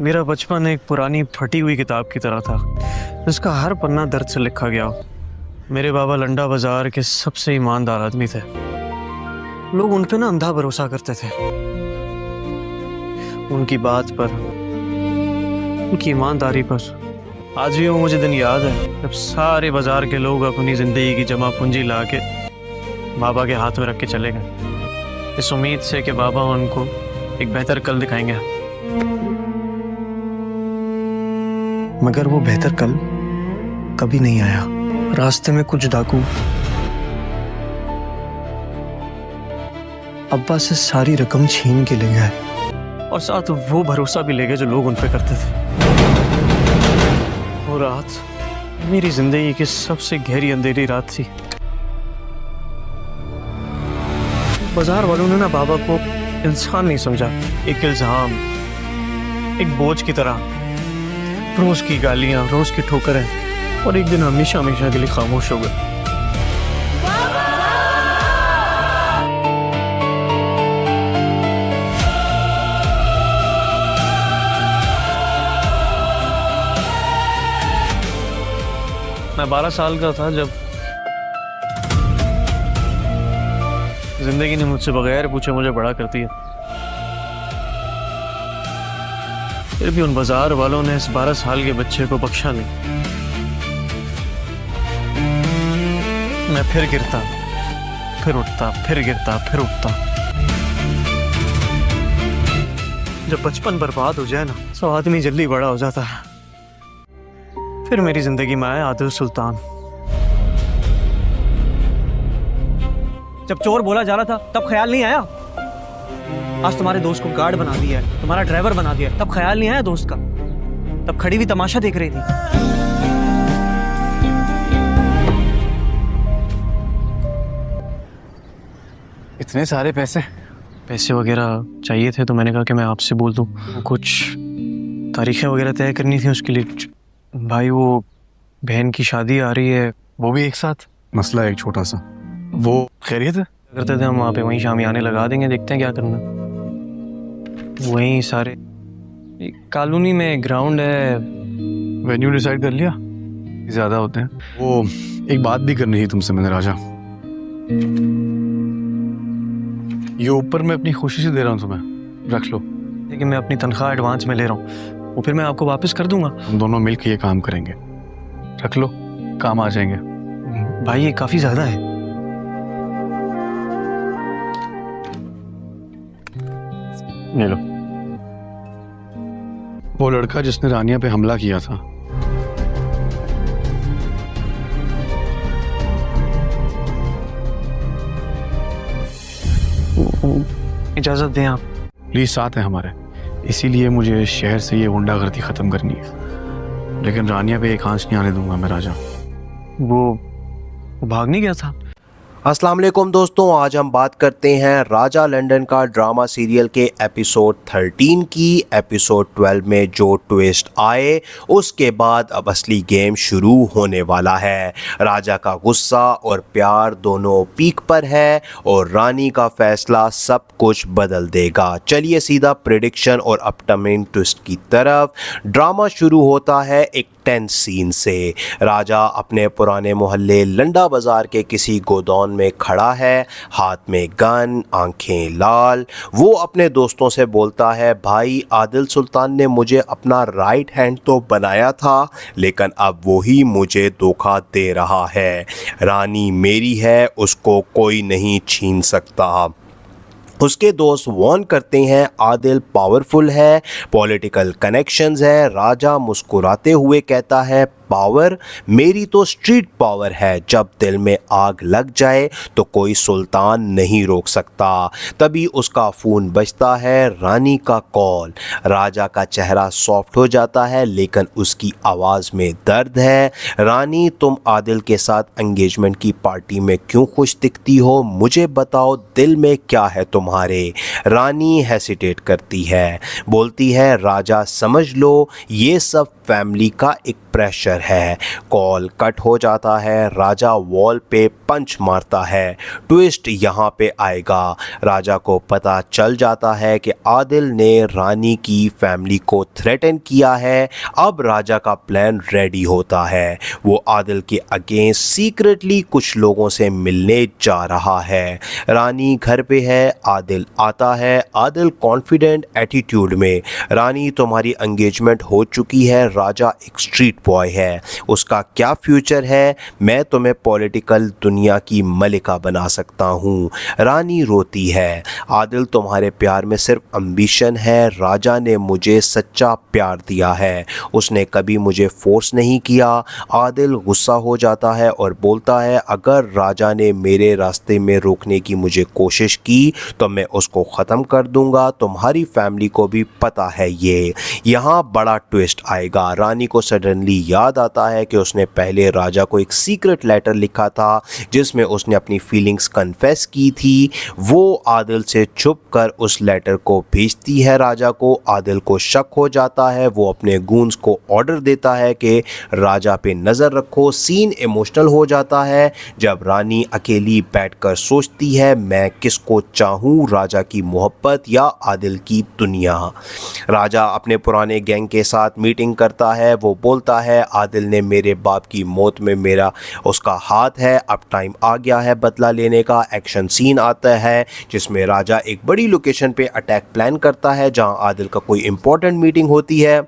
मेरा बचपन एक पुरानी फटी हुई किताब की तरह था जिसका हर पन्ना दर्द से लिखा गया हो। मेरे बाबा लंडा बाजार के सबसे ईमानदार आदमी थे। लोग उन पे ना अंधा भरोसा करते थे। उनकी बात पर, उनकी ईमानदारी पर आज भी वो मुझे दिन याद है जब सारे बाजार के लोग अपनी जिंदगी की जमा पूंजी ला के बाबा के हाथ में रख के चले गए, इस उम्मीद से कि बाबा उनको एक बेहतर कल दिखाएंगे। मगर वो बेहतर कल कभी नहीं आया। रास्ते में कुछ डाकू अब्बा से सारी रकम छीन के ले गए और साथ वो भरोसा भी ले गए जो लोग उन पे करते थे। वो रात मेरी जिंदगी की सबसे गहरी अंधेरी रात थी। बाजार वालों ने ना बाबा को इंसान नहीं समझा, एक इल्जाम, एक बोझ की तरह। रोज की गालियां, रोज की ठोकरें, और एक दिन हमेशा हमेशा के लिए खामोश हो गए। मैं 12 साल का था जब जिंदगी ने मुझसे बगैर पूछे मुझे बड़ा कर दिया। फिर भी उन बाजार वालों ने इस 12 साल के बच्चे को बख्शा नहीं। मैं फिर गिरता, फिर उठता, फिर गिरता, फिर उठता। जब बचपन बर्बाद हो जाए ना तो आदमी जल्दी बड़ा हो जाता है। फिर मेरी जिंदगी में आया आदिल सुल्तान। जब चोर बोला जा रहा था तब ख्याल नहीं आया? आज तुम्हारे दोस्त को गार्ड बना दिया है, तुम्हारा ड्राइवर बना दिया है, तब ख्याल नहीं आया दोस्त का? तब खड़ी हुई तमाशा देख रही थी। इतने सारे पैसे वगैरह चाहिए थे तो मैंने कहा कि मैं आपसे बोल दूं। कुछ तारीखें वगैरह तय करनी थी उसके लिए। भाई वो बहन की शादी आ रही है, वो भी एक साथ। मसला एक छोटा सा। वो खैरियत है? करते थे हम वहाँ पे, वहीं शामियाने लगा देंगे, देखते हैं क्या करना। वहीं सारे कॉलोनी में ग्राउंड है। वेन्यू डिसाइड कर लिया? ज्यादा होते हैं। वो एक बात भी करनी थी तुमसे मैंने राजा। ये ऊपर मैं अपनी खुशी से दे रहा हूँ तुम्हें, रख लो। लेकिन मैं अपनी तनख्वाह एडवांस में ले रहा हूँ, वो फिर मैं आपको वापस कर दूंगा। हम दोनों मिलकर ये काम करेंगे, रख लो, काम आ जाएंगे। भाई ये काफी ज्यादा है। ले लो। वो लड़का जिसने रानिया पे हमला किया था, इजाजत दें आप। पुलिस साथ है हमारे, इसीलिए मुझे शहर से ये गुंडागर्दी खत्म करनी है। लेकिन रानिया पे एक आंच नहीं आने दूंगा मैं राजा। वो भाग नहीं गया था? अस्सलाम वालेकुम दोस्तों, आज हम बात करते हैं राजा लंदन का ड्रामा सीरियल के एपिसोड 13 की। एपिसोड 12 में जो ट्विस्ट आए उसके बाद अब असली गेम शुरू होने वाला है। राजा का गुस्सा और प्यार दोनों पीक पर है और रानी का फैसला सब कुछ बदल देगा। चलिए सीधा प्रेडिक्शन और अपकमिंग ट्विस्ट की तरफ। ड्रामा शुरू होता है एक टेंस सीन से। राजा अपने पुराने मोहल्ले लंडा बाजार के किसी गोदाम में खड़ा है, हाथ में गन, आंखें लाल। वो अपने दोस्तों से बोलता है, भाई आदिल सुल्तान ने मुझे अपना राइट हैंड तो बनाया था, लेकिन अब वो ही मुझे धोखा दे रहा है। रानी मेरी है, उसको कोई नहीं छीन सकता। उसके दोस्त वार्न करते हैं, आदिल पावरफुल है, पॉलिटिकल कनेक्शंस है। राजा मुस्कुराते हुए कहता है, पावर मेरी तो स्ट्रीट पावर है, जब दिल में आग लग जाए तो कोई सुल्तान नहीं रोक सकता। तभी उसका फ़ोन बजता है, रानी का कॉल। राजा का चेहरा सॉफ्ट हो जाता है लेकिन उसकी आवाज़ में दर्द है। रानी, तुम आदिल के साथ एंगेजमेंट की पार्टी में क्यों खुश दिखती हो? मुझे बताओ, दिल में क्या है तुम्हारे? रानी हेसिटेट करती है, बोलती है, राजा समझ लो, ये सब फैमिली का एक प्रेशर फ्यूचर है। कॉल कट हो जाता है, राजा वॉल पे पंच मारता है। ट्विस्ट यहाँ पे आएगा, राजा को पता चल जाता है कि आदिल ने रानी की फैमिली को थ्रेटन किया है। अब राजा का प्लान रेडी होता है, वो आदिल के अगेंस्ट सीक्रेटली कुछ लोगों से मिलने जा रहा है। रानी घर पे है, आदिल आता है। आदिल कॉन्फिडेंट एटीट्यूड में, रानी तुम्हारी एंगेजमेंट हो चुकी है, राजा एक स्ट्रीट बॉय है, उसका क्या फ्यूचर है, मैं तुम्हें पॉलिटिकल दुनिया की मलिका बना सकता हूँ। रानी रोती है, आदिल तुम्हारे प्यार में सिर्फ एम्बिशन है, राजा ने मुझे सच्चा प्यार दिया है, उसने कभी मुझे फोर्स नहीं किया। आदिल गुस्सा हो जाता है और बोलता है अगर राजा ने मेरे रास्ते में रोकने की मुझे कोशिश की तो मैं उसको ख़त्म कर दूंगा, तुम्हारी फैमिली को भी पता है ये। यहाँ बड़ा ट्विस्ट आएगा, रानी को सडनली याद आता है कि उसने पहले राजा को एक सीक्रेट लेटर लिखा था जिसमें उसने अपनी फीलिंग्स कन्फेस की थी। वो आदिल से छुप कर उस लेटर को भेजती है राजा को। आदिल को शक हो जाता है, वो अपने गूंस को ऑर्डर देता है कि राजा पे नज़र रखो। सीन इमोशनल हो जाता है जब रानी अकेली बैठकर सोचती है मैं किसको चाहूँ, राजा की मोहब्बत या आदिल की दुनिया। राजा अपने पुराने गैंग के साथ मीटिंग करता है, वो बोलता है आदिल ने मेरे बाप की मौत में मेरा उसका हाथ है, अब टाइम आ गया है बदला लेने का। एक्शन सीन आता है जिसमें राजा एक बड़ी लोकेशन पे अटैक प्लान करता है जहां आदिल का कोई इंपॉर्टेंट मीटिंग होती है।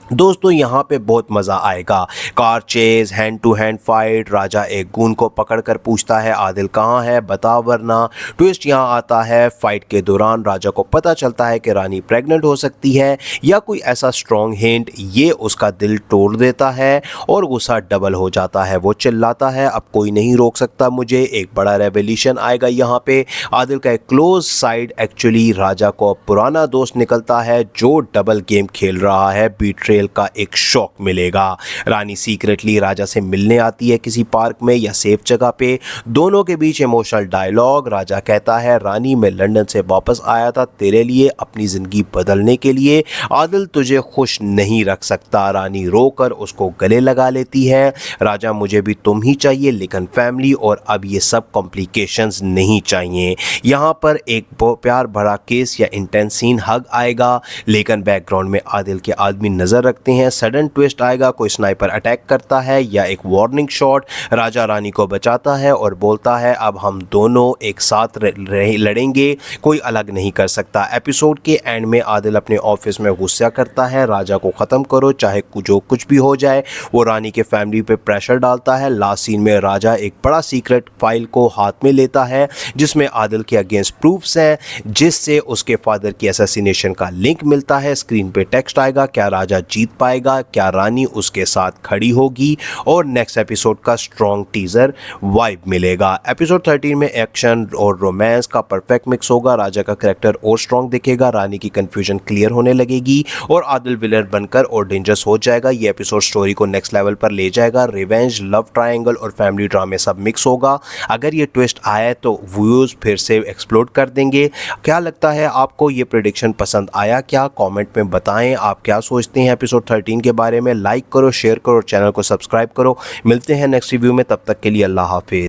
दोस्तों यहाँ पे बहुत मज़ा आएगा, car chase, hand to hand fight, Raja एक गून को पकड़कर पूछता है आदिल कहाँ है बता वरना। ट्विस्ट यहाँ आता है, फाइट के दौरान राजा को पता चलता है कि रानी प्रेग्नेंट हो सकती है या कोई ऐसा स्ट्रॉन्ग हिंट, ये उसका दिल तोड़ देता है और गुस्सा डबल हो जाता है। वो चिल्लाता है अब कोई नहीं रोक सकता मुझे। एक बड़ा रेवोल्यूशन आएगा यहाँ पे। आदिल का एक क्लोज साइड एक्चुअली राजा को पुराना दोस्त निकलता है जो डबल गेम खेल रहा है, बीट्रेयल का एक शॉक मिलेगा। रानी सीक्रेटली राजा से मिलने आती है किसी पार्क में या सेफ जगह पे। दोनों के बीच इमोशनल डायलॉग। राजा कहता है रानी मैं लंदन से वापस आया था तेरे लिए, अपनी जिंदगी बदलने के लिए, आदिल तुझे खुश नहीं रख सकता। रानी रोकर उसको गले लगा लेती है, राजा मुझे भी तुम ही चाहिए लेकिन फैमिली और अब ये सब कॉम्प्लिकेशंस नहीं चाहिए। यहाँ पर एक प्यार भरा केस या इंटेंस सीन हग आएगा लेकिन बैकग्राउंड में आदिल के आदमी नजर रखते हैं। सडन ट्विस्ट आएगा, कोई स्नाइपर अटैक करता है या एक वार्निंग शॉट। राजा रानी को बचाता है और बोलता है अब हम दोनों एक साथ लड़ेंगे, कोई अलग नहीं कर सकता। एपिसोड के एंड में आदिल अपने ऑफिस में गुस्सा करता है, राजा को ख़त्म करो चाहे जो कुछ भी हो जाए। वो रानी के फैमिली पे प्रेशर डालता है। लास्ट सीन में राजा एक बड़ा सीक्रेट फाइल को हाथ में लेता है जिसमें आदिल के अगेंस्ट प्रूफ्स हैं जिससे उसके फादर की असैसिनेशन का लिंक मिलता है। स्क्रीन पे टेक्स्ट आएगा, क्या राजा जीत पाएगा, क्या रानी उसके साथ खड़ी होगी, और नेक्स्ट एपिसोड का स्ट्रॉन्ग टीजर वाइब मिलेगा। एपिसोड 13 में एक्शन और रोमांस का परफेक्ट मिक्स होगा। राजा का कैरेक्टर और स्ट्रॉन्ग दिखेगा, रानी की कंफ्यूजन क्लियर होने लगेगी और आदिल विलन बनकर और डेंजरस हो जाएगा। ये एपिसोड स्टोरी को नेक्स्ट लेवल पर ले जाएगा। रिवेंज, लव ट्रायंगल और फैमिली ड्रामे सब मिक्स होगा। अगर ये ट्विस्ट आए तो व्यूज फिर से एक्सप्लोड कर देंगे। क्या लगता है आपको, ये प्रेडिक्शन पसंद आया क्या? कमेंट में बताएं आप क्या सोचते हैं एपिसोड 13 के बारे में। लाइक करो, शेयर करो, चैनल को सब्सक्राइब करो। मिलते हैं नेक्स्ट रिव्यू में, तब तक के लिए अल्लाह हाफिज।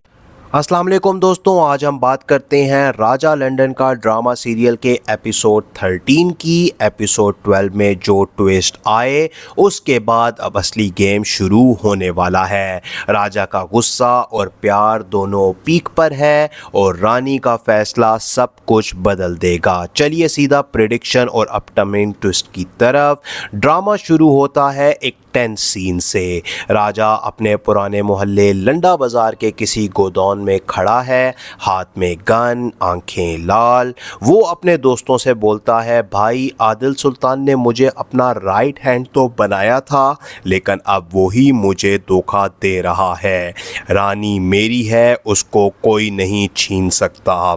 अस्सलाम वालेकुम दोस्तों, आज हम बात करते हैं राजा लंदन का ड्रामा सीरियल के एपिसोड 13 की। एपिसोड 12 में जो ट्विस्ट आए उसके बाद अब असली गेम शुरू होने वाला है। राजा का गुस्सा और प्यार दोनों पीक पर है और रानी का फैसला सब कुछ बदल देगा। चलिए सीधा प्रेडिक्शन और अपकमिंग ट्विस्ट की तरफ। ड्रामा शुरू होता है एक टेंस सीन से। राजा अपने पुराने मोहल्ले लंडा बाजार के किसी गोदाम में खड़ा है, हाथ में गन, आंखें लाल। वो अपने दोस्तों से बोलता है भाई आदिल सुल्तान ने मुझे अपना राइट हैंड तो बनाया था लेकिन अब वही मुझे धोखा दे रहा है। रानी मेरी है, उसको कोई नहीं छीन सकता।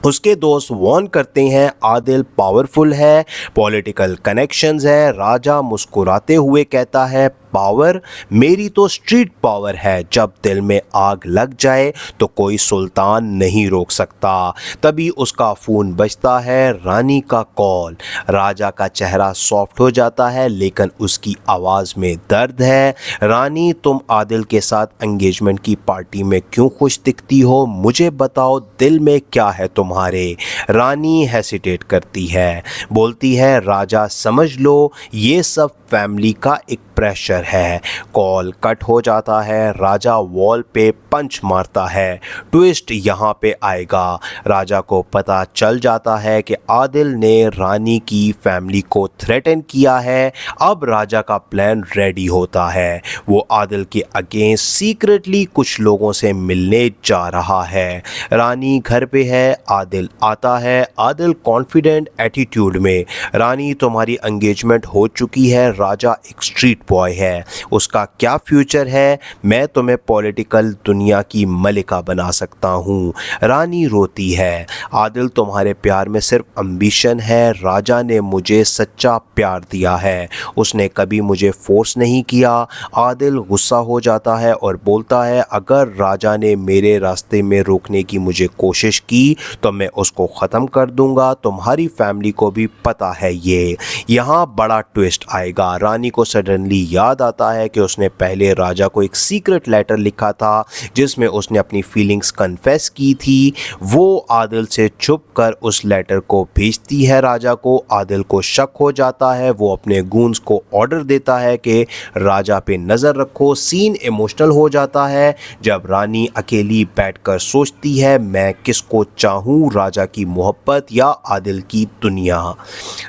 उसके दोस्त वार्न करते हैं आदिल पावरफुल है, पॉलिटिकल कनेक्शंस है। राजा मुस्कुराते हुए कहता है पावर, मेरी तो स्ट्रीट पावर है। जब दिल में आग लग जाए तो कोई सुल्तान नहीं रोक सकता। तभी उसका फ़ोन बजता है, रानी का कॉल। राजा का चेहरा सॉफ्ट हो जाता है लेकिन उसकी आवाज़ में दर्द है। रानी, तुम आदिल के साथ एंगेजमेंट की पार्टी में क्यों खुश दिखती हो? मुझे बताओ, दिल में क्या है तुम्हारे? रानी हेसिटेट करती है, बोलती है, राजा समझ लो, ये सब फैमिली का एक प्रेशर है। कॉल कट हो जाता है। राजा वॉल पे पंच मारता है। ट्विस्ट यहाँ पे आएगा। राजा को पता चल जाता है कि आदिल ने रानी की फैमिली को थ्रेटन किया है। अब राजा का प्लान रेडी होता है। वो आदिल के अगेंस्ट सीक्रेटली कुछ लोगों से मिलने जा रहा है। रानी घर पे है। आदिल आता है। आदिल कॉन्फिडेंट एटीट्यूड में, रानी तुम्हारी एंगेजमेंट हो चुकी है। राजा एक स्ट्रीट बॉय है, उसका क्या फ्यूचर है? मैं तुम्हें पॉलिटिकल दुनिया की मलिका बना सकता हूँ। रानी रोती है। आदिल, तुम्हारे प्यार में सिर्फ एम्बिशन है। राजा ने मुझे सच्चा प्यार दिया है, उसने कभी मुझे फोर्स नहीं किया। आदिल गुस्सा हो जाता है और बोलता है, अगर राजा ने मेरे रास्ते में रोकने की मुझे कोशिश की तो मैं उसको ख़त्म कर दूंगा। तुम्हारी फैमिली को भी पता है ये। यहाँ बड़ा ट्विस्ट आएगा। रानी को सडनली याद आता है कि उसने पहले राजा को एक सीक्रेट लेटर लिखा था जिसमें उसने अपनी फीलिंग्स कन्फेस की थी। वो आदिल से छुप कर उस लेटर को भेजती है राजा को। आदिल को शक हो जाता है। वो अपने गूंस को ऑर्डर देता है कि राजा पे नज़र रखो। सीन इमोशनल हो जाता है जब रानी अकेली बैठकर सोचती है, मैं किसको चाहूँ, राजा की मोहब्बत या आदिल की दुनिया।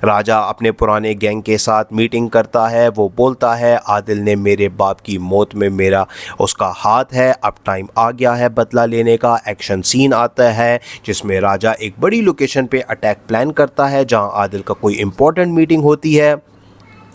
राजा अपने पुराने गैंग के साथ मीटिंग करता है। वो बोलता है, आदिल ने मेरे बाप की मौत में मेरा उसका हाथ है। अब टाइम आ गया है बदला लेने का। एक्शन सीन आता है जिसमें राजा एक बड़ी लोकेशन पे अटैक प्लान करता है जहां आदिल का कोई इंपॉर्टेंट मीटिंग होती है।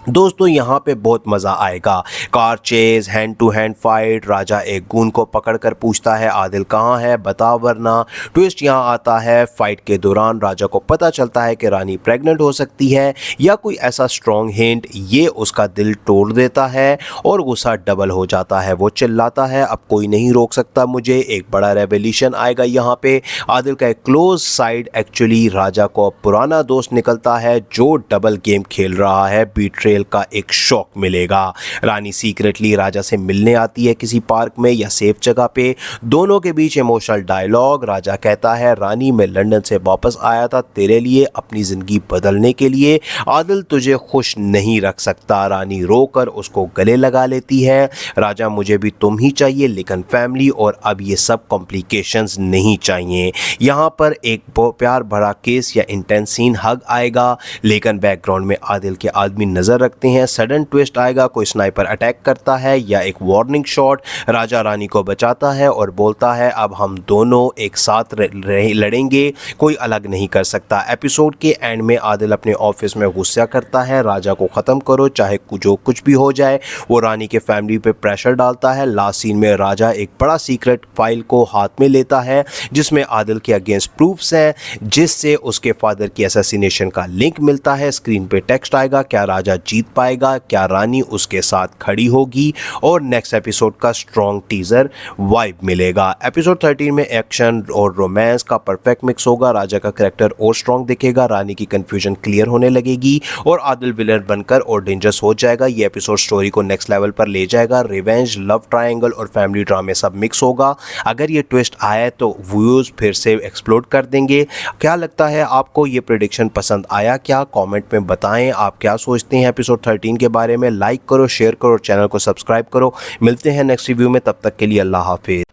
दोस्तों, यहाँ पे बहुत मज़ा आएगा। Car chase, hand to hand fight. Raja एक गून को पकड़कर पूछता है, आदिल कहाँ है, बता वरना। ट्विस्ट यहाँ आता है। फाइट के दौरान राजा को पता चलता है कि रानी प्रेग्नेंट हो सकती है या कोई ऐसा स्ट्रॉन्ग हिंट। ये उसका दिल तोड़ देता है और गुस्सा डबल हो जाता है। वो चिल्लाता है, अब कोई नहीं रोक सकता मुझे। एक बड़ा रेवोल्यूशन आएगा यहाँ पे। आदिल का एक क्लोज साइड एक्चुअली राजा को पुराना दोस्त निकलता है जो डबल गेम खेल रहा है। बीट्रेयल का एक शॉक मिलेगा। रानी सीक्रेटली राजा से मिलने आती है किसी पार्क में या सेफ जगह पे। दोनों के बीच इमोशनल डायलॉग। राजा कहता है, रानी मैं लंदन से वापस आया था तेरे लिए, अपनी जिंदगी बदलने के लिए। आदिल तुझे खुश नहीं रख सकता। रानी रोकर उसको गले लगा लेती है। राजा, मुझे भी तुम ही चाहिए लेकिन फैमिली और अब ये सब कॉम्प्लिकेशंस नहीं चाहिए। यहाँ पर एक प्यार भरा केस या इंटेंस सीन हग आएगा लेकिन बैकग्राउंड में आदिल के आदमी नजर रखते हैं। सडन ट्विस्ट आएगा, कोई स्नाइपर अटैक करता है या एक वार्निंग शॉट। राजा रानी को बचाता है और बोलता है, अब हम दोनों एक साथ लड़ेंगे, कोई अलग नहीं कर सकता। एपिसोड के एंड में आदिल अपने ऑफिस में गुस्सा करता है, राजा को ख़त्म करो चाहे जो कुछ भी हो जाए। वो रानी के फैमिली पे प्रेशर डालता है। लास्ट सीन में राजा एक बड़ा सीक्रेट फाइल को हाथ में लेता है जिसमें आदिल के अगेंस्ट प्रूफ्स हैं जिससे उसके फादर की असैसिनेशन का लिंक मिलता है। स्क्रीन पे टेक्स्ट आएगा, क्या राजा जीत पाएगा, क्या रानी उसके साथ खड़ी होगी? और नेक्स्ट एपिसोड का स्ट्रॉन्ग टीजर वाइब मिलेगा। एपिसोड 13 में एक्शन और रोमांस का परफेक्ट मिक्स होगा। राजा का कैरेक्टर और स्ट्रॉन्ग दिखेगा, रानी की कंफ्यूजन क्लियर होने लगेगी और आदिल विलन बनकर और डेंजरस हो जाएगा। ये एपिसोड स्टोरी को नेक्स्ट लेवल पर ले जाएगा। रिवेंज, लव ट्रायंगल और फैमिली ड्रामे सब मिक्स होगा। अगर ये ट्विस्ट आया तो व्यूज फिर से एक्सप्लोड कर देंगे। क्या लगता है आपको? ये प्रेडिक्शन पसंद आया क्या? कमेंट में बताएं आप क्या सोचते हैं एपिसोड 13 के बारे में। लाइक करो, शेयर करो और चैनल को सब्सक्राइब करो। मिलते हैं नेक्स्ट रिव्यू में, तब तक के लिए अल्लाह हाफिज।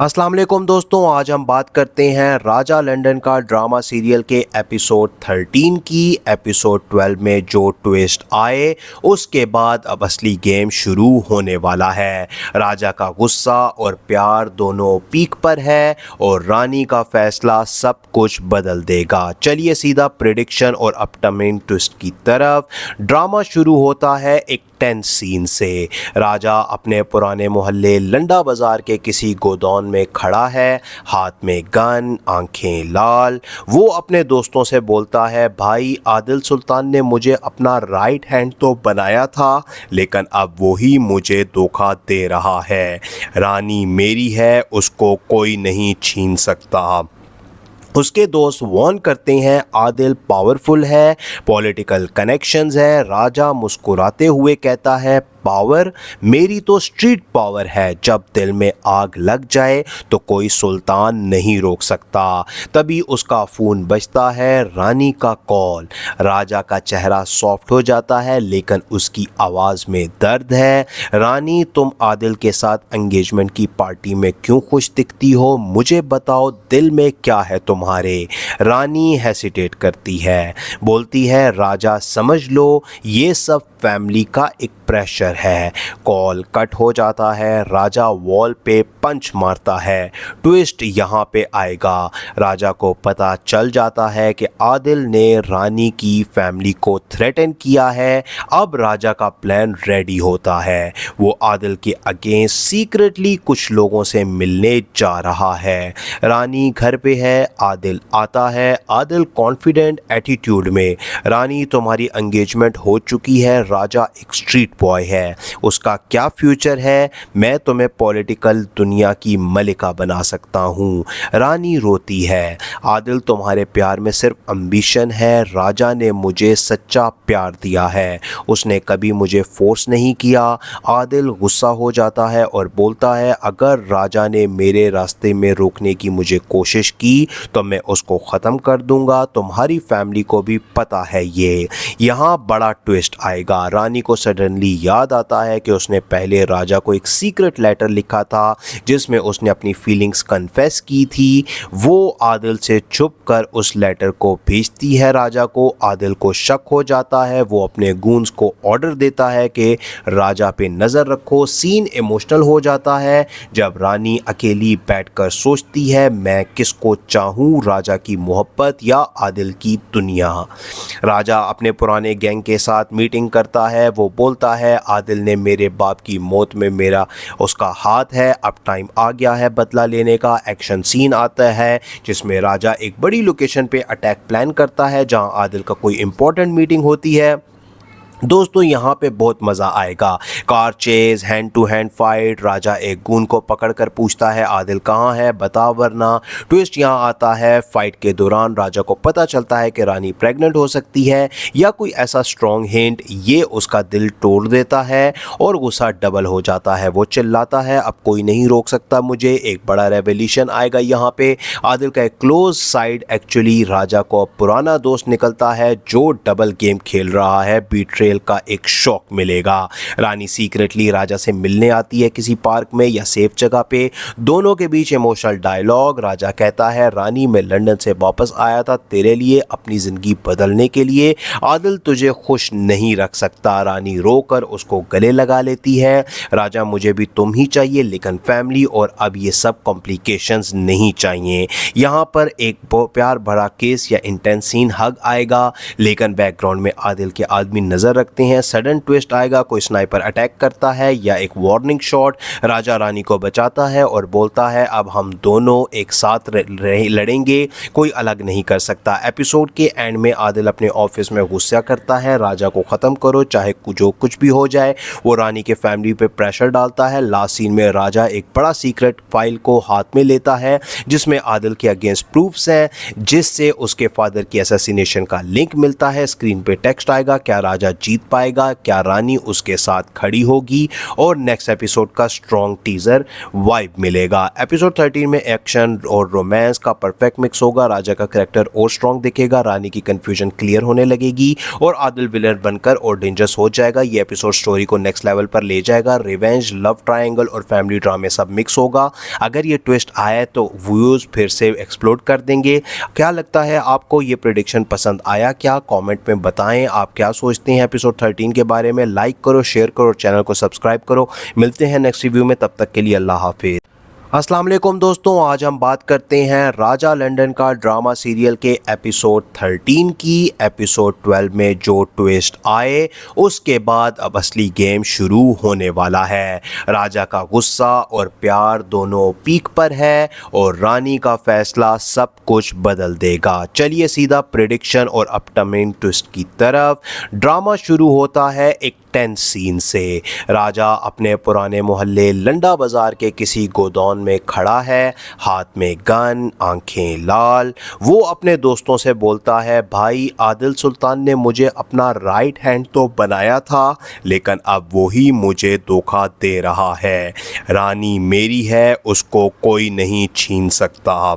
अस्सलाम वालेकुम दोस्तों, आज हम बात करते हैं राजा लंदन का ड्रामा सीरियल के एपिसोड 13 की। एपिसोड 12 में जो ट्विस्ट आए उसके बाद अब असली गेम शुरू होने वाला है। राजा का गुस्सा और प्यार दोनों पीक पर है और रानी का फैसला सब कुछ बदल देगा। चलिए सीधा प्रेडिक्शन और अपकमिंग ट्विस्ट की तरफ। ड्रामा शुरू होता है एक इंटेंस सीन से। राजा अपने पुराने मोहल्ले लंडा बाज़ार के किसी गोदाम में खड़ा है, हाथ में गन, आंखें लाल। वो अपने दोस्तों से बोलता है, भाई आदिल सुल्तान ने मुझे अपना राइट हैंड तो बनाया था, लेकिन अब वही मुझे धोखा दे रहा है। रानी मेरी है, उसको कोई नहीं छीन सकता। उसके दोस्त वार्न करते हैं, आदिल पावरफुल है, पॉलिटिकल कनेक्शंस है। राजा मुस्कुराते हुए कहता है, पावर? मेरी तो स्ट्रीट पावर है, जब दिल में आग लग जाए तो कोई सुल्तान नहीं रोक सकता। तभी उसका फ़ोन बजता है, रानी का कॉल। राजा का चेहरा सॉफ्ट हो जाता है, लेकिन उसकी आवाज़ में दर्द है। रानी, तुम आदिल के साथ एंगेजमेंट की पार्टी में क्यों खुश दिखती हो? मुझे बताओ, दिल में क्या है तुम्हारे? रानी हेसिटेट करती है, बोलती है, राजा समझ लो, ये सब फैमिली का एक प्रेशर है। कॉल कट हो जाता है। राजा वॉल पे पंच मारता है। ट्विस्ट यहाँ पे आएगा। राजा को पता चल जाता है कि आदिल ने रानी की फैमिली को थ्रेटन किया है। अब राजा का प्लान रेडी होता है। वो आदिल के अगेंस्ट सीक्रेटली कुछ लोगों से मिलने जा रहा है। रानी घर पे है, आदिल आता है। आदिल कॉन्फिडेंट एटीट्यूड में, रानी तुम्हारी एंगेजमेंट हो चुकी है, राजा एक स्ट्रीट बॉय है, उसका क्या फ्यूचर है? मैं तुम्हें पॉलिटिकल दुनिया की मलिका बना सकता हूँ। रानी रोती है, आदिल तुम्हारे प्यार में सिर्फ एम्बिशन है, राजा ने मुझे सच्चा प्यार दिया है, उसने कभी मुझे फोर्स नहीं किया। आदिल गुस्सा हो जाता है और बोलता है, अगर राजा ने मेरे रास्ते में रोकने की मुझे कोशिश की तो मैं उसको ख़त्म कर दूंगा। तुम्हारी फैमिली को भी पता है ये। यहाँ बड़ा ट्विस्ट आएगा। रानी को सडनली याद आता है कि उसने पहले राजा को एक सीक्रेट लेटर लिखा था जिसमें उसने अपनी फीलिंग्स कन्फेस की थी। वो आदिल से छुप कर उस लेटर को भेजती है राजा को। आदिल को शक हो जाता है। वो अपने गूंस को ऑर्डर देता है कि राजा पे नज़र रखो। सीन इमोशनल हो जाता है जब रानी अकेली बैठकर सोचती है, मैं किसको चाहूँ, राजा की मोहब्बत या आदिल की दुनिया। राजा अपने पुराने गैंग के साथ मीटिंग करता है। वो बोलता है, आदिल ने मेरे बाप की मौत में मेरा उसका हाथ है, अब टाइम आ गया है बदला लेने का। एक्शन सीन आता है जिसमें राजा एक बड़ी लोकेशन पे अटैक प्लान करता है जहां आदिल का कोई इंपॉर्टेंट मीटिंग होती है। दोस्तों यहाँ पे बहुत मज़ा आएगा। Car chase, hand to hand fight. Raja एक गून को पकड़कर पूछता है, आदिल कहाँ है, बता वरना। ट्विस्ट यहाँ आता है, फाइट के दौरान राजा को पता चलता है कि रानी प्रेग्नेंट हो सकती है या कोई ऐसा स्ट्रॉन्ग हिंट। ये उसका दिल तोड़ देता है और गुस्सा डबल हो जाता है। वो चिल्लाता है, अब कोई नहीं रोक सकता मुझे। एक बड़ा रेवोल्यूशन आएगा यहाँ पे। आदिल का एक क्लोज साइड एक्चुअली राजा को पुराना दोस्त निकलता है जो डबल गेम खेल रहा है। बीट्रेयल का एक शॉक मिलेगा। रानी सीक्रेटली राजा से मिलने आती है किसी पार्क में या सेफ जगह पे। दोनों के बीच इमोशनल डायलॉग। राजा कहता है, रानी मैं लंदन से वापस आया था तेरे लिए, अपनी जिंदगी बदलने के लिए। आदिल तुझे खुश नहीं रख सकता। रानी रोकर उसको गले लगा लेती है। राजा मुझे भी तुम ही चाहिए, लेकिन फैमिली और अब ये सब कॉम्प्लिकेशंस नहीं चाहिए। यहाँ पर एक प्यार भरा केस या इंटेंस सीन हग आएगा, लेकिन बैकग्राउंड में आदिल के आदमी नजर रखते हैं। सडन ट्विस्ट आएगा, कोई स्नाइपर अटैक करता है या एक वार्निंग शॉट। राजा रानी को बचाता है और बोलता है, अब हम दोनों एक साथ लड़ेंगे, कोई अलग नहीं कर सकता। एपिसोड के एंड में आदिल अपने ऑफिस में गुस्सा करता है, राजा को ख़त्म करो चाहे जो कुछ भी हो जाए। वो रानी के फैमिली पे प्रेशर डालता है। लास्ट सीन में राजा एक बड़ा सीक्रेट फाइल को हाथ में लेता है जिसमें आदिल के अगेंस्ट प्रूफ्स हैं, जिससे उसके फादर की असैसिनेशन का लिंक मिलता है। स्क्रीन पे टेक्स्ट आएगा, क्या राजा जीत पाएगा, क्या रानी उसके साथ खड़ी होगी, और नेक्स्ट एपिसोड का स्ट्रॉन्ग टीजर वाइब मिलेगा। एपिसोड 13 में एक्शन और रोमांस का परफेक्ट मिक्स होगा। राजा का कैरेक्टर और स्ट्रॉन्ग दिखेगा, रानी की कंफ्यूजन क्लियर होने लगेगी और आदिल विलन बनकर और डेंजरस हो जाएगा। ये एपिसोड स्टोरी को नेक्स्ट लेवल पर ले जाएगा। रिवेंज, लव ट्रायंगल और फैमिली ड्रामे सब मिक्स होगा। अगर ये ट्विस्ट आया तो व्यूज फिर से एक्सप्लोड कर देंगे। क्या लगता है आपको, ये प्रेडिक्शन पसंद आया क्या? कमेंट में बताएं आप क्या सोचते हैं एपिसोड 13 के बारे में। लाइक करो, शेयर करो और चैनल को सब्सक्राइब करो। मिलते हैं नेक्स्ट रिव्यू में, तब तक के लिए अल्लाह हाफिज़। अस्सलाम वालेकुम दोस्तों, आज हम बात करते हैं राजा लंदन का ड्रामा सीरियल के एपिसोड 13 की। एपिसोड 12 में जो ट्विस्ट आए उसके बाद अब असली गेम शुरू होने वाला है। राजा का गुस्सा और प्यार दोनों पीक पर है और रानी का फैसला सब कुछ बदल देगा। चलिए सीधा प्रेडिक्शन और अपकमिंग ट्विस्ट की तरफ। ड्रामा शुरू होता है एक टेंस सीन से। राजा अपने पुराने मोहल्ले लंडा बाजार के किसी गोदाम में खड़ा है, हाथ में गन, आंखें लाल। वो अपने दोस्तों से बोलता है, भाई आदिल सुल्तान ने मुझे अपना राइट हैंड तो बनाया था, लेकिन अब वो ही मुझे धोखा दे रहा है। रानी मेरी है, उसको कोई नहीं छीन सकता।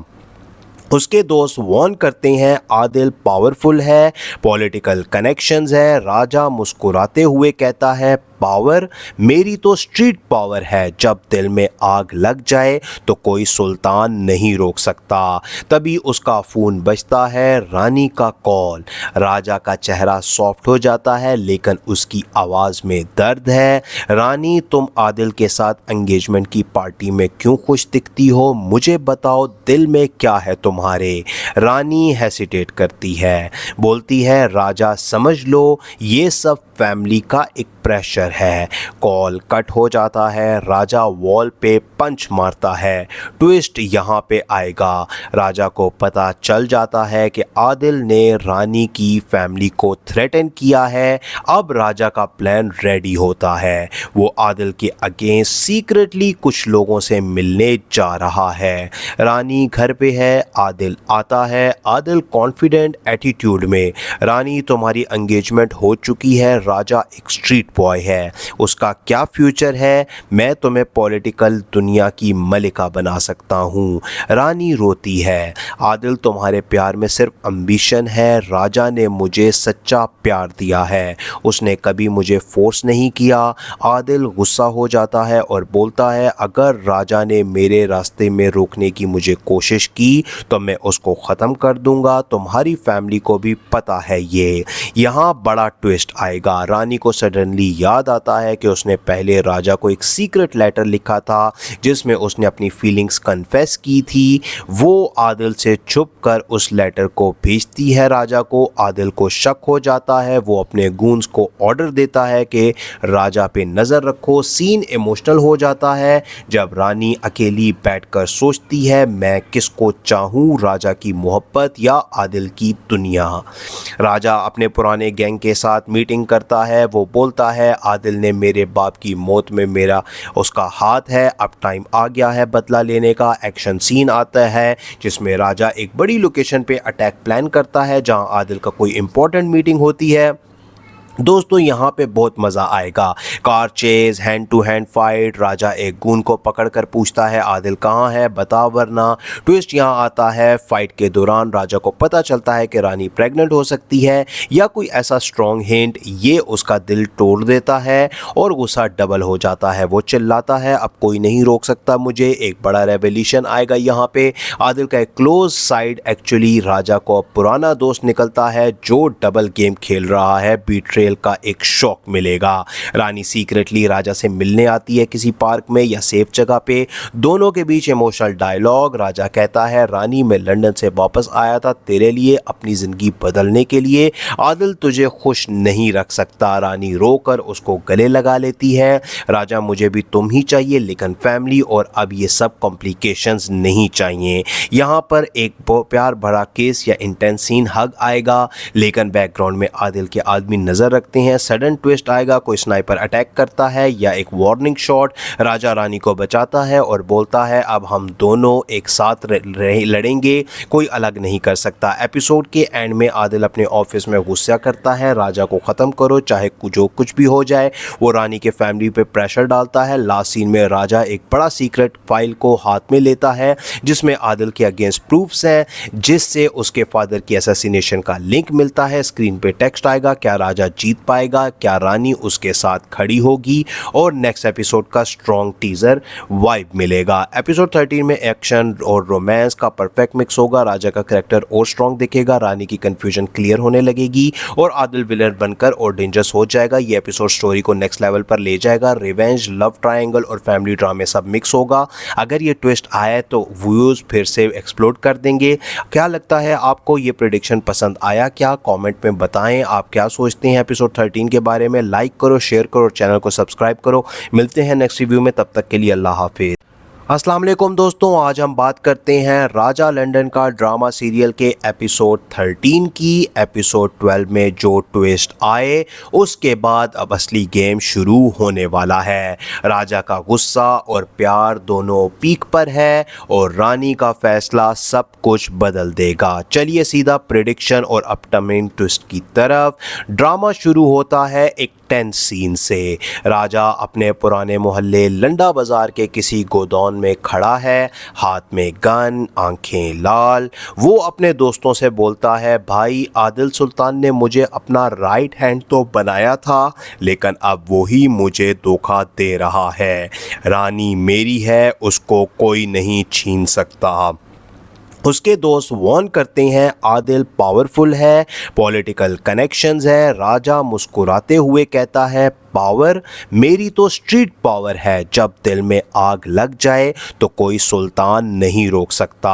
उसके दोस्त वार्न करते हैं, आदिल पावरफुल है, पॉलिटिकल कनेक्शंस है। राजा मुस्कुराते हुए कहता है, पावर मेरी तो स्ट्रीट पावर है, जब दिल में आग लग जाए तो कोई सुल्तान नहीं रोक सकता। तभी उसका फ़ोन बजता है, रानी का कॉल। राजा का चेहरा सॉफ्ट हो जाता है, लेकिन उसकी आवाज़ में दर्द है। रानी, तुम आदिल के साथ एंगेजमेंट की पार्टी में क्यों खुश दिखती हो? मुझे बताओ, दिल में क्या है तुम्हारे? रानी हेसिटेट करती है, बोलती है, राजा समझ लो, ये सब फैमिली का एक प्रेशर है। कॉल कट हो जाता है। राजा वॉल पे पंच मारता है। ट्विस्ट यहाँ पे आएगा। राजा को पता चल जाता है कि आदिल ने रानी की फैमिली को थ्रेटन किया है। अब राजा का प्लान रेडी होता है। वो आदिल के अगेंस्ट सीक्रेटली कुछ लोगों से मिलने जा रहा है। रानी घर पे है, आदिल आता है। आदिल कॉन्फिडेंट एटीट्यूड में, रानी तुम्हारी एंगेजमेंट हो चुकी है, राजा एक स्ट्रीट बॉय है, उसका क्या फ्यूचर है? मैं तुम्हें पॉलिटिकल दुनिया की मलिका बना सकता हूँ। रानी रोती है, आदिल तुम्हारे प्यार में सिर्फ एम्बिशन है, राजा ने मुझे सच्चा प्यार दिया है, उसने कभी मुझे फोर्स नहीं किया। आदिल गुस्सा हो जाता है और बोलता है, अगर राजा ने मेरे रास्ते में रोकने की मुझे कोशिश की तो मैं उसको ख़त्म कर दूंगा, तुम्हारी फैमिली को भी पता है ये। यहाँ बड़ा ट्विस्ट आएगा। रानी को सडनली याद आता है कि उसने पहले राजा को एक सीक्रेट लेटर लिखा था जिसमें उसने अपनी फीलिंग्स कन्फेस की थी। वो आदिल से छुप कर उस लेटर को भेजती है राजा को। आदिल को शक हो जाता है। वो अपने गूंस को ऑर्डर देता है कि राजा पे नज़र रखो। सीन इमोशनल हो जाता है जब रानी अकेली बैठकर सोचती है, मैं किसको चाहूँ, राजा की मोहब्बत या आदिल की दुनिया। राजा अपने पुराने गैंग के साथ मीटिंग करता है। वो बोलता है, आदिल ने मेरे बाप की मौत में मेरा उसका हाथ है, अब टाइम आ गया है बदला लेने का। एक्शन सीन आता है जिसमें राजा एक बड़ी लोकेशन पे अटैक प्लान करता है जहां आदिल का कोई इंपॉर्टेंट मीटिंग होती है। दोस्तों यहाँ पे बहुत मज़ा आएगा। Car chase, hand to hand fight. Raja एक गून को पकड़कर पूछता है, आदिल कहाँ है, बता वरना। ट्विस्ट यहाँ आता है। फाइट के दौरान राजा को पता चलता है कि रानी प्रेग्नेंट हो सकती है या कोई ऐसा स्ट्रॉन्ग हिंट। ये उसका दिल तोड़ देता है और गुस्सा डबल हो जाता है। वो चिल्लाता है, अब कोई नहीं रोक सकता मुझे। एक बड़ा रेवोल्यूशन आएगा यहाँ पे। आदिल का एक क्लोज साइड एक्चुअली राजा को पुराना दोस्त निकलता है जो डबल गेम खेल रहा है। बीट्रेयल का एक शॉक मिलेगा। रानी सीक्रेटली राजा से मिलने आती है किसी पार्क में या सेफ जगह पे। दोनों के बीच इमोशनल डायलॉग। राजा कहता है, रानी मैं लंदन से वापस आया था तेरे लिए, अपनी जिंदगी बदलने के लिए। आदिल तुझे खुश नहीं रख सकता। रानी रोकर उसको गले लगा लेती है। राजा मुझे भी तुम ही चाहिए, लेकिन फैमिली और अब ये सब कॉम्प्लिकेशंस नहीं चाहिए। यहाँ पर एक प्यार भरा केस या इंटेंस सीन हग आएगा, लेकिन बैकग्राउंड में आदिल के आदमी नजर रखते हैं। सडन ट्विस्ट आएगा, कोई स्नाइपर अटैक करता है या एक वार्निंग शॉट। राजा रानी को बचाता है और बोलता है, अब हम दोनों एक साथ लड़ेंगे, कोई अलग नहीं कर सकता। एपिसोड के एंड में आदिल अपने ऑफिस में गुस्सा करता है, राजा को ख़त्म करो चाहे जो कुछ भी हो जाए। वो रानी के फैमिली पे प्रेशर डालता है। लास्ट सीन में राजा एक बड़ा सीक्रेट फाइल को हाथ में लेता है जिसमें आदिल के अगेंस्ट प्रूफ्स हैं, जिससे उसके फादर की असैसिनेशन का लिंक मिलता है। स्क्रीन पे टेक्स्ट आएगा, क्या राजा जीत पाएगा, क्या रानी उसके साथ खड़ी होगी, और नेक्स्ट एपिसोड का स्ट्रॉन्ग टीजर वाइब मिलेगा। एपिसोड 13 में एक्शन और रोमांस का परफेक्ट मिक्स होगा, राजा का कैरेक्टर और स्ट्रॉन्ग दिखेगा, रानी की कंफ्यूजन क्लियर होने लगेगी और आदिल विलन बनकर और डेंजरस हो जाएगा। ये एपिसोड स्टोरी को नेक्स्ट लेवल पर ले जाएगा। रिवेंज, लव ट्रायंगल और फैमिली ड्रामे सब मिक्स होगा। अगर ये ट्विस्ट आया तो व्यूज फिर से एक्सप्लोड कर देंगे। क्या लगता है आपको, ये प्रेडिक्शन पसंद आया क्या? कमेंट में बताएं आप क्या सोचते हैं एपिसोड 13 के बारे में। लाइक करो, शेयर करो और चैनल को सब्सक्राइब करो। मिलते हैं नेक्स्ट रिव्यू में, तब तक के लिए अल्लाह हाफिज। अस्सलाम वालेकुम दोस्तों, आज हम बात करते हैं राजा लंदन का ड्रामा सीरियल के एपिसोड 13 की। एपिसोड 12 में जो ट्विस्ट आए उसके बाद अब असली गेम शुरू होने वाला है। राजा का गुस्सा और प्यार दोनों पीक पर है और रानी का फैसला सब कुछ बदल देगा। चलिए सीधा प्रेडिक्शन और अपकमिंग ट्विस्ट की तरफ। ड्रामा शुरू होता है एक टेंस सीन से। राजा अपने पुराने मोहल्ले लंडा बाजार के किसी गोदाम में खड़ा है, हाथ में गन, आंखें लाल। वो अपने दोस्तों से बोलता है, भाई आदिल सुल्तान ने मुझे अपना राइट हैंड तो बनाया था, लेकिन अब वही मुझे धोखा दे रहा है। रानी मेरी है, उसको कोई नहीं छीन सकता। उसके दोस्त वार्न करते हैं, आदिल पावरफुल है, पॉलिटिकल कनेक्शंस है। राजा मुस्कुराते हुए कहता है, पावर मेरी तो स्ट्रीट पावर है, जब दिल में आग लग जाए तो कोई सुल्तान नहीं रोक सकता।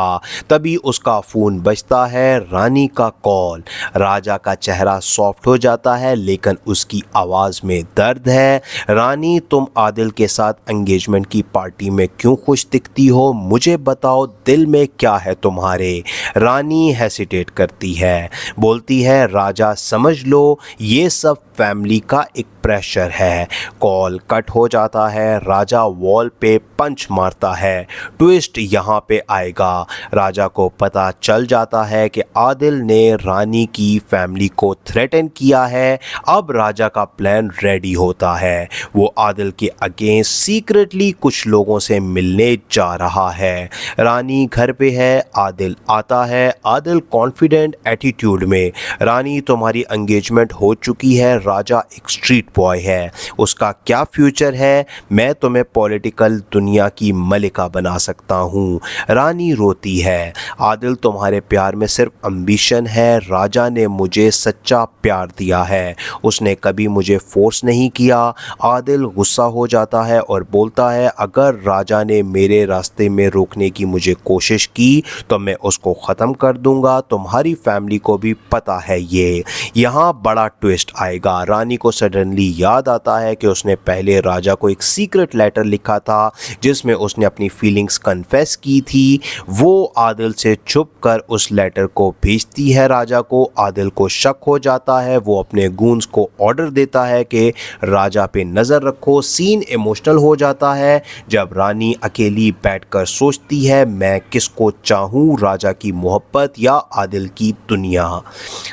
तभी उसका फ़ोन बजता है, रानी का कॉल। राजा का चेहरा सॉफ्ट हो जाता है लेकिन उसकी आवाज़ में दर्द है। रानी, तुम आदिल के साथ एंगेजमेंट की पार्टी में क्यों खुश दिखती हो? मुझे बताओ, दिल में क्या है तुम्हारे? रानी हेसिटेट करती है, बोलती है, राजा समझ लो, ये सब फैमिली का एक प्रेशर है। कॉल कट हो जाता है। राजा वॉल पे पंच मारता है। ट्विस्ट यहाँ पे आएगा। राजा को पता चल जाता है कि आदिल ने रानी की फैमिली को थ्रेटन किया है। अब राजा का प्लान रेडी होता है। वो आदिल के अगेंस्ट सीक्रेटली कुछ लोगों से मिलने जा रहा है। रानी घर पे है, आदिल आता है। आदिल कॉन्फिडेंट एटीट्यूड में, रानी तुम्हारी एंगेजमेंट हो चुकी है, राजा एक स्ट्रीट बॉय है, उसका क्या फ्यूचर है? मैं तुम्हें पॉलिटिकल दुनिया की मलिका बना सकता हूँ। रानी रोती है, आदिल तुम्हारे प्यार में सिर्फ एम्बिशन है, राजा ने मुझे सच्चा प्यार दिया है, उसने कभी मुझे फोर्स नहीं किया। आदिल गुस्सा हो जाता है और बोलता है, अगर राजा ने मेरे रास्ते में रोकने की मुझे कोशिश की तो मैं उसको ख़त्म कर दूंगा। तुम्हारी फैमिली को भी पता है ये। यहाँ बड़ा ट्विस्ट आएगा। रानी को सडनली याद आता है कि उसने पहले राजा को एक सीक्रेट लेटर लिखा था जिसमें उसने अपनी फीलिंग्स कन्फेस की थी। वो आदिल से छुप कर उस लेटर को भेजती है राजा को। आदिल को शक हो जाता है। वो अपने गूंस को ऑर्डर देता है कि राजा पे नज़र रखो। सीन इमोशनल हो जाता है जब रानी अकेली बैठकर सोचती है, मैं किसको चाहूँ, राजा की मोहब्बत या आदिल की दुनिया।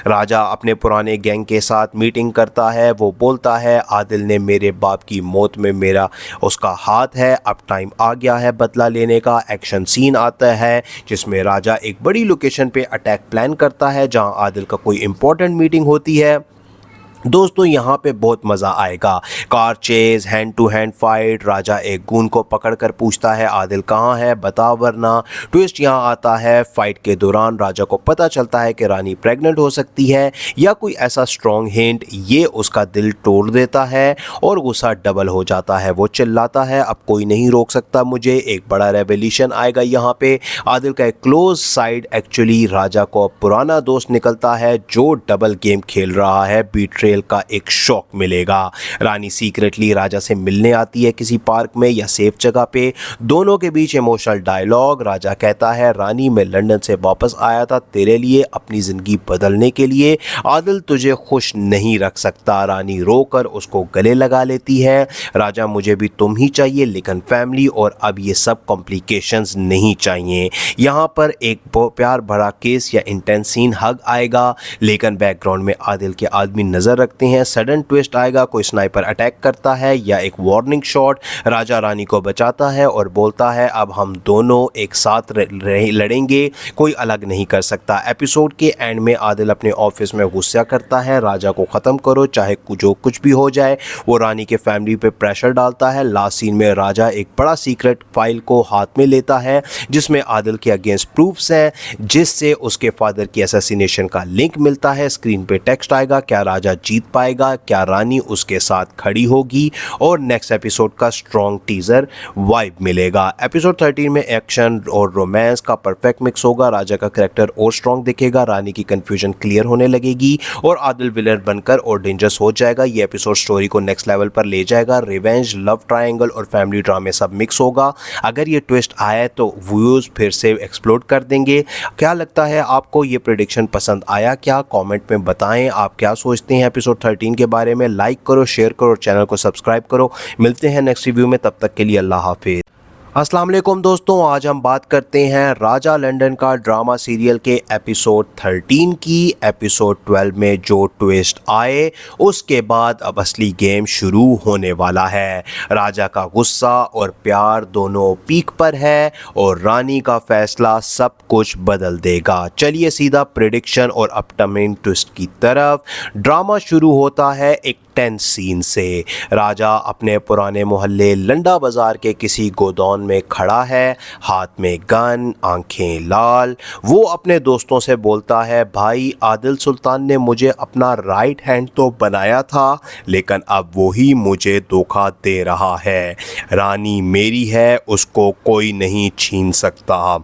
राजा अपने पुराने गैंग के साथ मीटिंग करता है। वो बोलता है, आदिल ने मेरे बाप की मौत में मेरा उसका हाथ है, अब टाइम आ गया है बदला लेने का। एक्शन सीन आता है जिसमें राजा एक बड़ी लोकेशन पे अटैक प्लान करता है जहां आदिल का कोई इंपॉर्टेंट मीटिंग होती है। दोस्तों यहाँ पे बहुत मज़ा आएगा। Car chase, hand to hand fight. Raja एक गून को पकड़कर पूछता है, आदिल कहाँ है, बता वरना। ट्विस्ट यहाँ आता है, फाइट के दौरान राजा को पता चलता है कि रानी प्रेग्नेंट हो सकती है या कोई ऐसा स्ट्रॉन्ग हिंट। ये उसका दिल तोड़ देता है और गुस्सा डबल हो जाता है। वो चिल्लाता है, अब कोई नहीं रोक सकता मुझे। एक बड़ा रेवोल्यूशन आएगा यहाँ पे। आदिल का एक क्लोज साइड एक्चुअली राजा को पुराना दोस्त निकलता है जो डबल गेम खेल रहा है। बीट्रेयल का एक शॉक मिलेगा। रानी सीक्रेटली राजा से मिलने आती है किसी पार्क में या सेफ जगह पे। दोनों के बीच इमोशनल डायलॉग। राजा कहता है, रानी मैं लंदन से वापस आया था तेरे लिए, अपनी ज़िंदगी बदलने के लिए। आदिल तुझे खुश नहीं रख सकता। रानी रोकर उसको गले लगा लेती है। राजा मुझे भी तुम ही चाहिए, लेकिन फैमिली और अब ये सब कॉम्प्लिकेशंस नहीं चाहिए। यहाँ पर एक प्यार भरा केस या इंटेंस सीन हग आएगा, लेकिन बैकग्राउंड में आदिल के आदमी नज़र नज़र रखते हैं। सडन ट्विस्ट आएगा, कोई स्नाइपर अटैक करता है या एक वार्निंग शॉट। राजा रानी को बचाता है और बोलता है अब हम दोनों एक साथ लड़ेंगे, कोई अलग नहीं कर सकता। एपिसोड के एंड में आदिल अपने ऑफिस में गुस्सा करता है, राजा को ख़त्म करो चाहे जो कुछ भी हो जाए। वो रानी के फैमिली पे प्रेशर डालता है। लास्ट सीन में राजा एक बड़ा सीक्रेट फाइल को हाथ में लेता है जिसमें आदिल के अगेंस्ट प्रूफ्स हैं, जिससे उसके फादर की असैसिनेशन का लिंक मिलता है। स्क्रीन पे टेक्स्ट आएगा, क्या राजा जीत पाएगा, क्या रानी उसके साथ खड़ी होगी, और नेक्स्ट एपिसोड का स्ट्रॉन्ग टीजर वाइब मिलेगा। एपिसोड 13 में एक्शन और रोमांस का परफेक्ट मिक्स होगा। राजा का कैरेक्टर और स्ट्रॉन्ग दिखेगा, रानी की कंफ्यूजन क्लियर होने लगेगी और आदिल विलन बनकर और डेंजरस हो जाएगा। ये एपिसोड स्टोरी को नेक्स्ट लेवल पर ले जाएगा। रिवेंज, लव ट्रायंगल और फैमिली ड्रामे सब मिक्स होगा। अगर ये ट्विस्ट आया तो व्यूज फिर से एक्सप्लोड कर देंगे। क्या लगता है आपको, ये प्रेडिक्शन पसंद आया क्या? कमेंट में बताएं आप क्या सोचते हैं एपिसोड 13 के बारे में। लाइक करो, शेयर करो और चैनल को सब्सक्राइब करो। मिलते हैं नेक्स्ट रिव्यू में, तब तक के लिए अल्लाह हाफिज। अस्सलाम वालेकुम दोस्तों, आज हम बात करते हैं राजा लंदन का ड्रामा सीरियल के एपिसोड 13 की। एपिसोड 12 में जो ट्विस्ट आए उसके बाद अब असली गेम शुरू होने वाला है। राजा का गुस्सा और प्यार दोनों पीक पर है और रानी का फैसला सब कुछ बदल देगा। चलिए सीधा प्रेडिक्शन और अपकमिंग ट्विस्ट की तरफ। ड्रामा शुरू होता है एक टेंस सीन से। राजा अपने पुराने मोहल्ले लंडा बाजार के किसी गोदाम में खड़ा है, हाथ में गन, आंखें लाल। वो अपने दोस्तों से बोलता है, भाई आदिल सुल्तान ने मुझे अपना राइट हैंड तो बनाया था, लेकिन अब वही मुझे धोखा दे रहा है। रानी मेरी है, उसको कोई नहीं छीन सकता।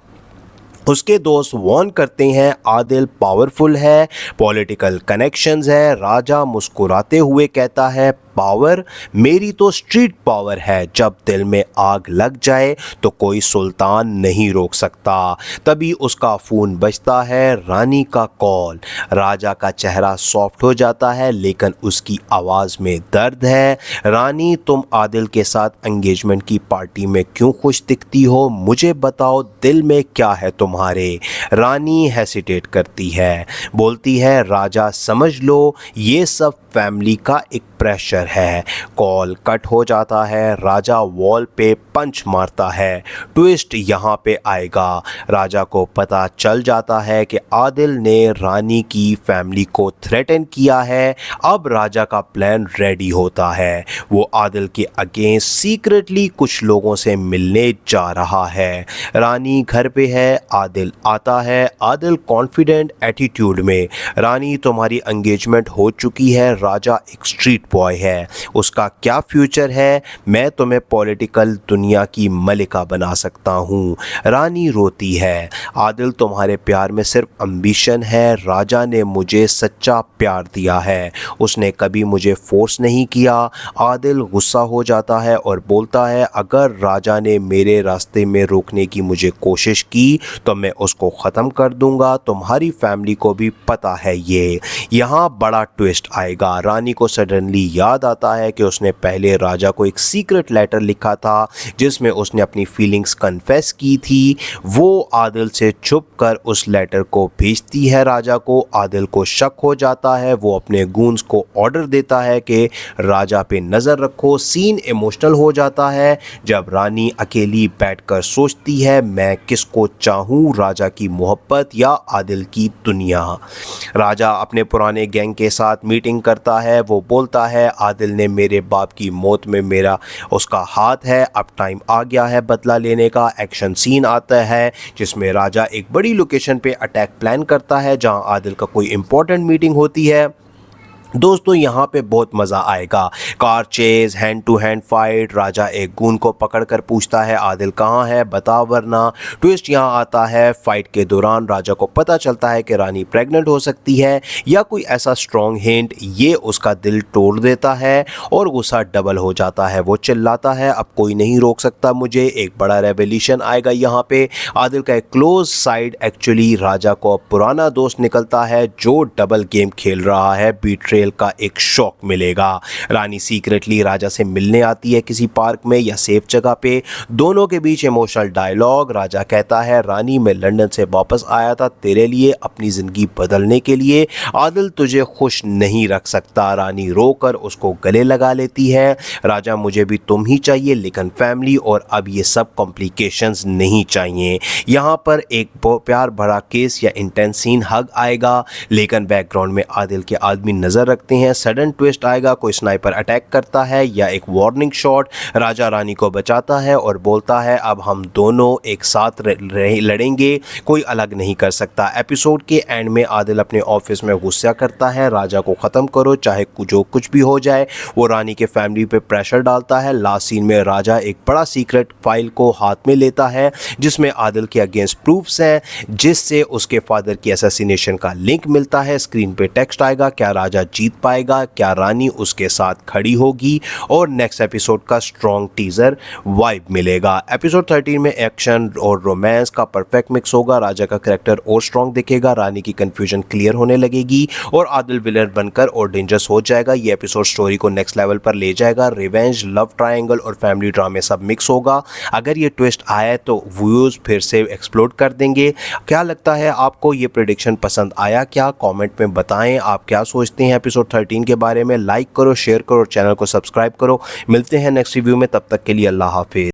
उसके दोस्त वार्न करते हैं, आदिल पावरफुल है, पॉलिटिकल कनेक्शंस है। राजा मुस्कुराते हुए कहता है, पावर? मेरी तो स्ट्रीट पावर है, जब दिल में आग लग जाए तो कोई सुल्तान नहीं रोक सकता। तभी उसका फ़ोन बजता है, रानी का कॉल। राजा का चेहरा सॉफ्ट हो जाता है लेकिन उसकी आवाज़ में दर्द है। रानी, तुम आदिल के साथ एंगेजमेंट की पार्टी में क्यों खुश दिखती हो? मुझे बताओ, दिल में क्या है तुम्हारे? रानी हेसिटेट करती है, बोलती है, राजा समझ लो ये सब फैमिली का एक प्रेशर है। कॉल कट हो जाता है। राजा वॉल पे पंच मारता है। ट्विस्ट यहाँ पे आएगा। राजा को पता चल जाता है कि आदिल ने रानी की फैमिली को थ्रेटन किया है। अब राजा का प्लान रेडी होता है। वो आदिल के अगेंस्ट सीक्रेटली कुछ लोगों से मिलने जा रहा है। रानी घर पे है, आदिल आता है। आदिल कॉन्फिडेंट एटीट्यूड में, रानी तुम्हारी एंगेजमेंट हो चुकी है, राजा एक स्ट्रीट बॉय है, उसका क्या फ्यूचर है? मैं तुम्हें पॉलिटिकल दुनिया की मलिका बना सकता हूँ। रानी रोती है, आदिल तुम्हारे प्यार में सिर्फ एम्बिशन है, राजा ने मुझे सच्चा प्यार दिया है, उसने कभी मुझे फोर्स नहीं किया। आदिल गुस्सा हो जाता है और बोलता है, अगर राजा ने मेरे रास्ते में रोकने की मुझे कोशिश की तो मैं उसको ख़त्म कर दूंगा। तुम्हारी फैमिली को भी पता है ये। यहाँ बड़ा ट्विस्ट आएगा। रानी को सडनली याद आता है कि उसने पहले राजा को एक सीक्रेट लेटर लिखा था जिसमें उसने अपनी फीलिंग्स कन्फेस की थी। वो आदिल से छुप कर उस लेटर को भेजती है राजा को। आदिल को शक हो जाता है। वो अपने गूंस को ऑर्डर देता है कि राजा पे नज़र रखो। सीन इमोशनल हो जाता है जब रानी अकेली बैठकर सोचती है, मैं किसको चाहूँ, राजा की मोहब्बत या आदिल की दुनिया। राजा अपने पुराने गैंग के साथ मीटिंग करता है। वो बोलता है, आदिल ने मेरे बाप की मौत में मेरा उसका हाथ है, अब टाइम आ गया है बदला लेने का। एक्शन सीन आता है जिसमें राजा एक बड़ी लोकेशन पे अटैक प्लान करता है जहां आदिल का कोई इंपॉर्टेंट मीटिंग होती है। दोस्तों यहाँ पे बहुत मज़ा आएगा। Car chase, hand to hand fight. Raja एक गून को पकड़कर पूछता है, आदिल कहाँ है, बता वरना। ट्विस्ट यहाँ आता है, फाइट के दौरान राजा को पता चलता है कि रानी प्रेग्नेंट हो सकती है या कोई ऐसा स्ट्रॉन्ग हिंट। ये उसका दिल तोड़ देता है और गुस्सा डबल हो जाता है। वो चिल्लाता है, अब कोई नहीं रोक सकता मुझे। एक बड़ा रेवोल्यूशन आएगा यहाँ पे। आदिल का एक क्लोज साइड एक्चुअली राजा को पुराना दोस्त निकलता है जो डबल गेम खेल रहा है, बीट्रेयल डिटेल का एक शॉक मिलेगा। रानी सीक्रेटली राजा से मिलने आती है किसी पार्क में या सेफ जगह पे। दोनों के बीच इमोशनल डायलॉग। राजा कहता है, रानी मैं लंदन से वापस आया था तेरे लिए, अपनी ज़िंदगी बदलने के लिए। आदिल तुझे खुश नहीं रख सकता। रानी रोकर उसको गले लगा लेती है। राजा मुझे भी तुम ही चाहिए, लेकिन फैमिली और अब ये सब कॉम्प्लिकेशंस नहीं चाहिए। यहाँ पर एक प्यार भरा केस या इंटेंस सीन हग आएगा, लेकिन बैकग्राउंड में आदिल के आदमी नज़र रखते हैं। सडन ट्विस्ट आएगा, कोई स्नाइपर अटैक करता है या एक वार्निंग शॉट। राजा रानी को बचाता है और बोलता है अब हम दोनों एक साथ लड़ेंगे, कोई अलग नहीं कर सकता। एपिसोड के एंड में आदिल अपने ऑफिस में गुस्सा करता है, राजा को ख़त्म करो चाहे जो कुछ भी हो जाए। वो रानी के फैमिली पे प्रेशर डालता है। लास्ट सीन में राजा एक बड़ा सीक्रेट फाइल को हाथ में लेता है जिसमें आदिल के अगेंस्ट प्रूफ्स हैं, जिससे उसके फादर की असैसिनेशन का लिंक मिलता है। स्क्रीन पे टेक्स्ट आएगा, क्या राजा जीत पाएगा, क्या रानी उसके साथ खड़ी होगी, और नेक्स्ट एपिसोड का स्ट्रॉन्ग टीजर वाइब मिलेगा। एपिसोड 13 में एक्शन और रोमांस का परफेक्ट मिक्स होगा। राजा का कैरेक्टर और स्ट्रॉन्ग दिखेगा, रानी की कंफ्यूजन क्लियर होने लगेगी और आदिल विलन बनकर और डेंजरस हो जाएगा। ये एपिसोड स्टोरी को नेक्स्ट लेवल पर ले जाएगा। रिवेंज, लव ट्रायंगल और फैमिली ड्रामे सब मिक्स होगा। अगर ये ट्विस्ट आया तो व्यूज फिर से एक्सप्लोड कर देंगे। क्या लगता है आपको, ये प्रेडिक्शन पसंद आया क्या? कमेंट में बताएं आप क्या सोचते हैं एपिसोड 13 के बारे में। लाइक करो, शेयर करो और चैनल को सब्सक्राइब करो। मिलते हैं नेक्स्ट रिव्यू में, तब तक के लिए अल्लाह हाफिज।